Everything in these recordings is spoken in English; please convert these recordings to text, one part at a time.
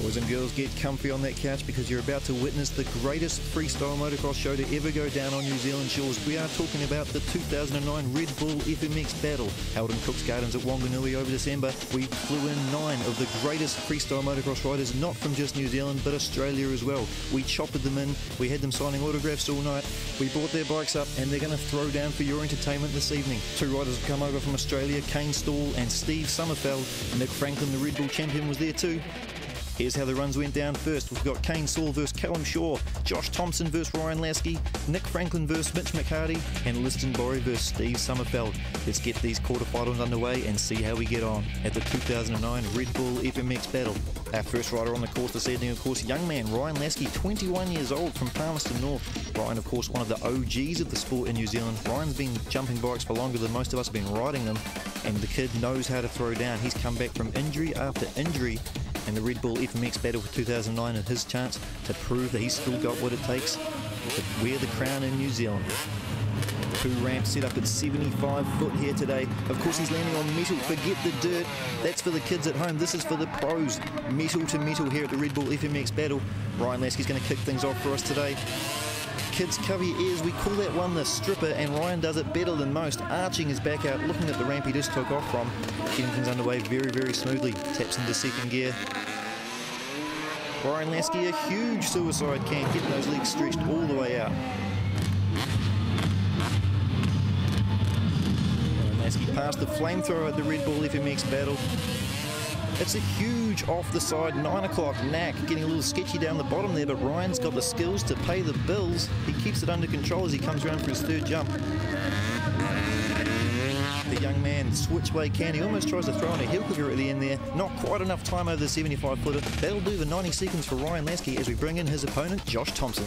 Boys and girls, get comfy on that couch because you're about to witness the greatest freestyle motocross show to ever go down on New Zealand shores. We are talking about the 2009 Red Bull FMX Battle, held in Cook's Gardens at Wanganui over December. We flew in 9 of the greatest freestyle motocross riders, not from just New Zealand, but Australia as well. We choppered them in, we had them signing autographs all night, we brought their bikes up, and they're going to throw down for your entertainment this evening. 2 riders have come over from Australia, Kane Stall and Steve Sommerfeld. Nick Franklin, the Red Bull champion, was there too. Here's how the runs went down first. We've got Kane Stall versus Callum Shaw, Josh Thompson versus Ryan Lasky, Nick Franklin versus Mitch McHardy, and Liston Borry versus Steve Sommerfeld. Let's get these quarterfinals underway and see how we get on at the 2009 Red Bull FMX Battle. Our first rider on the course this evening, of course, young man Ryan Lasky, 21 years old from Palmerston North. Ryan, of course, one of the OGs of the sport in New Zealand. Ryan's been jumping bikes for longer than most of us have been riding them, and the kid knows how to throw down. He's come back from injury after injury, and the Red Bull FMX Battle for 2009 is his chance to prove that he's still got what it takes to wear the crown in New Zealand. 2 ramps set up at 75 foot here today. Of course, he's landing on metal. Forget the dirt. That's for the kids at home. This is for the pros. Metal to metal here at the Red Bull FMX Battle. Ryan Lasky's going to kick things off for us today. Kids, cover your ears. We call that one the stripper, and Ryan does it better than most, arching his back out, looking at the ramp he just took off from, getting things underway very, very smoothly. Taps into second gear. Ryan Lasky, a huge suicide can, getting those legs stretched all the way out. Ryan Lasky passed the flamethrower at the Red Bull FMX Battle. It's a huge off the side 9 o'clock knack, getting a little sketchy down the bottom there, but Ryan's got the skills to pay the bills. He keeps it under control as he comes around for his 3rd jump. The young man, switchway can, he almost tries to throw in a heel clicker at the end there. Not quite enough time over the 75 footer. That'll do the 90 seconds for Ryan Lasky as we bring in his opponent, Josh Thompson.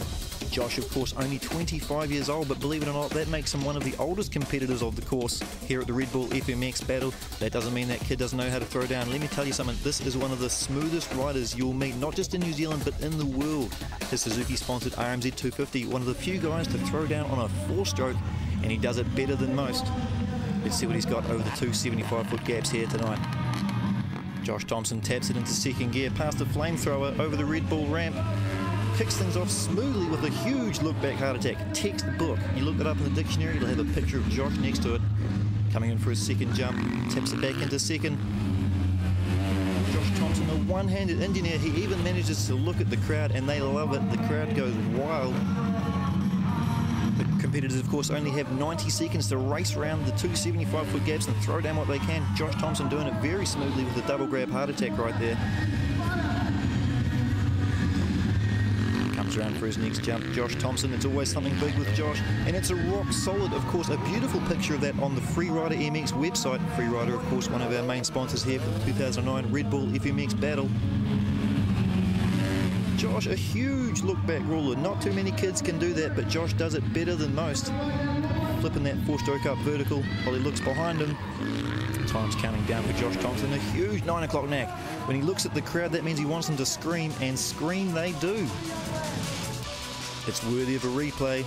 Josh, of course, only 25 years old, but believe it or not, that makes him one of the oldest competitors of the course here at the Red Bull FMX Battle. That doesn't mean that kid doesn't know how to throw down. Let me tell you something, this is one of the smoothest riders you'll meet, not just in New Zealand, but in the world. His Suzuki-sponsored RMZ 250, one of the few guys to throw down on a 4-stroke, and he does it better than most. Let's see what he's got over the 2 75-foot gaps here tonight. Josh Thompson taps it into second gear, past the flamethrower over the Red Bull ramp. Kicks things off smoothly with a huge look-back heart attack. Textbook. You look it up in the dictionary, it'll have a picture of Josh next to it. Coming in for his second jump, taps it back into second. Josh Thompson, a one-handed engineer. He even manages to look at the crowd, and they love it. The crowd goes wild. The competitors, of course, only have 90 seconds to race around the 2 75-foot gaps and throw down what they can. Josh Thompson doing it very smoothly with a double grab heart attack right there. Comes around for his next jump. Josh Thompson, it's always something big with Josh, and it's a rock solid, of course, a beautiful picture of that on the Freerider MX website. Freerider, of course, one of our main sponsors here for the 2009 Red Bull FMX Battle. Josh, a huge look-back ruler. Not too many kids can do that, but Josh does it better than most. Flipping that 4-stroke up vertical while he looks behind him. Time's counting down for Josh Thompson, a huge 9 o'clock knack. When he looks at the crowd, that means he wants them to scream, and scream they do. It's worthy of a replay.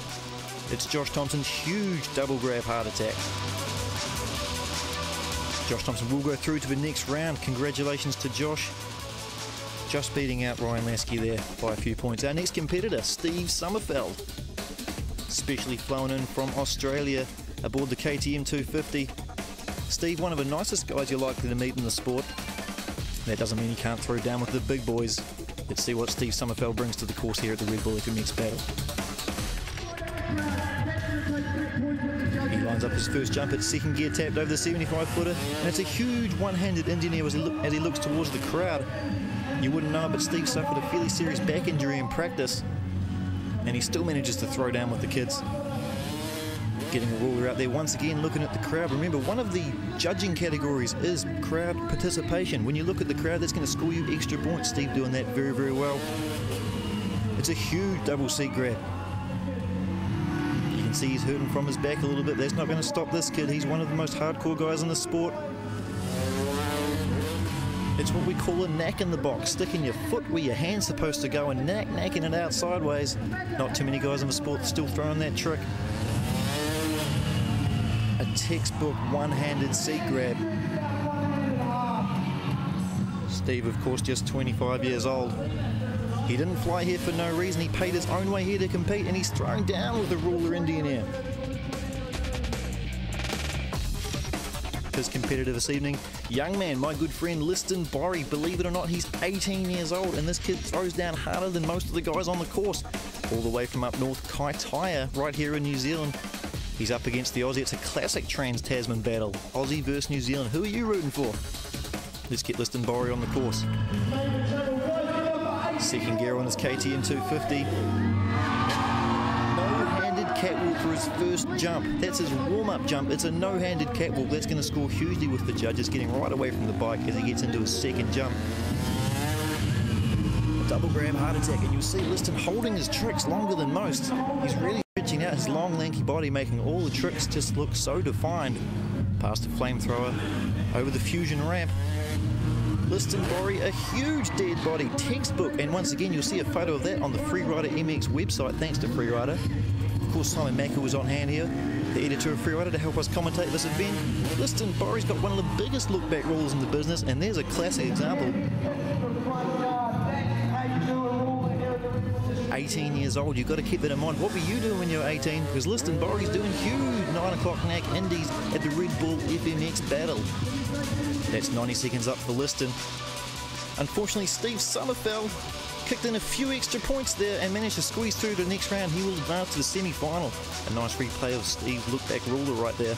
It's Josh Thompson's huge double grab heart attack. Josh Thompson will go through to the next round. Congratulations to Josh. Just beating out Ryan Lasky there by a few points. Our next competitor, Steve Sommerfeld, specially flown in from Australia aboard the KTM 250. Steve, one of the nicest guys you're likely to meet in the sport. That doesn't mean he can't throw down with the big boys. Let's see what Steve Sommerfeld brings to the course here at the Red Bull FMX Battle. He lines up his first jump at second gear, tapped over the 75-footer, and it's a huge one-handed engineer as he looks towards the crowd. You wouldn't know it, but Steve suffered a fairly serious back injury in practice, and he still manages to throw down with the kids. Getting a ruler out there once again, looking at the crowd. Remember, one of the judging categories is crowd participation. When you look at the crowd, that's going to score you extra points. Steve doing that very, very well. It's a huge double seat grab. You can see he's hurting from his back a little bit. That's not going to stop this kid. He's one of the most hardcore guys in the sport. It's what we call a knack in the box, sticking your foot where your hand's supposed to go and knacking it out sideways. Not too many guys in the sport still throwing that trick. A textbook one-handed seat grab. Steve, of course, just 25 years old. He didn't fly here for no reason. He paid his own way here to compete, and he's thrown down with the ruler Indian Air. His competitor this evening, young man, my good friend Liston Borrie. Believe it or not, he's 18 years old, and this kid throws down harder than most of the guys on the course. All the way from up north, Kaitaia, right here in New Zealand. He's up against the Aussie. It's a classic Trans-Tasman battle. Aussie versus New Zealand. Who are you rooting for? Let's get Liston Borrie on the course. Second gear on his KTM 250. No-handed catwalk for his first jump. That's his warm-up jump. It's a no-handed catwalk. That's going to score hugely with the judges, getting right away from the bike as he gets into his second jump. Double grab heart attack, and you'll see Liston holding his tricks longer than most. He's really stretching out his long, lanky body, making all the tricks just look so defined. Past the flamethrower, over the fusion ramp. Liston Borrie, a huge dead body, textbook, and once again you'll see a photo of that on the Freerider MX website, thanks to Freerider. Of course, Simon Macker was on hand here, the editor of Freerider, to help us commentate this event. Liston Borrie's got one of the biggest look-back rulers in the business, and there's a classic example. 18 years old, you've got to keep that in mind. What were you doing when you were 18? Because Liston Borrie's doing huge 9 o'clock knack indies at the Red Bull FMX Battle. That's 90 seconds up for Liston. Unfortunately, Steve Sommerfeld kicked in a few extra points there and managed to squeeze through to the next round. He will advance to the semi-final. A nice replay of Steve's look-back ruler right there.